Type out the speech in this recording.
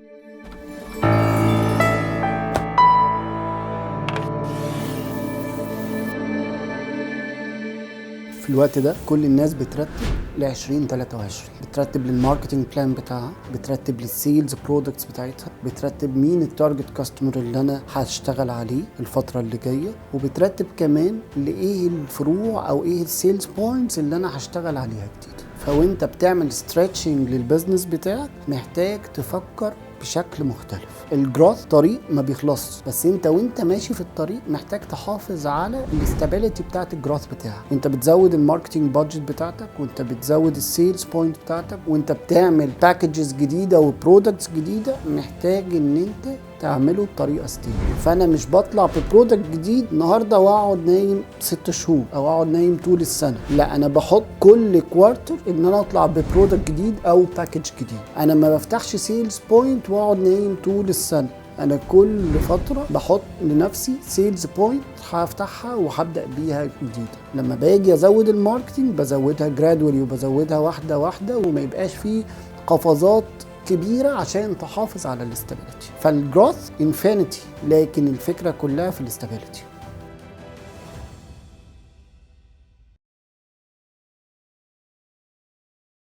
في الوقت ده كل الناس بترتب ل 2023، بترتب للماركتنج بلان بتاعها، بترتب للسيلز برودكتس بتاعتها، بترتب مين التارجت كاستمر اللي انا هشتغل عليه الفتره اللي جايه، وبترتب كمان لايه الفروع او ايه السيلز بوينتس اللي انا هشتغل عليها جديد. فوانت بتعمل ستريتشنج للبزنس بتاعك محتاج تفكر بشكل مختلف. الجروث طريق ما بيخلصش، بس وانت ماشي في الطريق محتاج تحافظ على الاستابيليتي بتاعت الجروث بتاعك، وانت بتزود الماركتنج بادجت بتاعتك، وانت بتزود السيلز بوينت بتاعتك، وانت بتعمل باكجز جديده وبرودكتس جديده، محتاج ان انت تعمله بطريقه ستيبل. فانا مش بطلع ببرودكت جديد النهارده واقعد نايم 6 شهور او اقعد نايم طول السنه، لا انا بحط كل كوارتر ان انا اطلع ببرودكت جديد او باكج جديد. انا ما بفتحش سيلز بوينت واقعد نايم طول السنه، انا كل فتره بحط لنفسي سيلز بوينت هفتحها وهبدا بيها جديده. لما باجي ازود الماركتنج بزودها جرادولي وبزودها واحده واحده، وما يبقاش فيه قفزات كبيرة عشان تحافظ على الاستابيليتي. فالجروث انفينيتي، لكن الفكرة كلها في الاستابيليتي.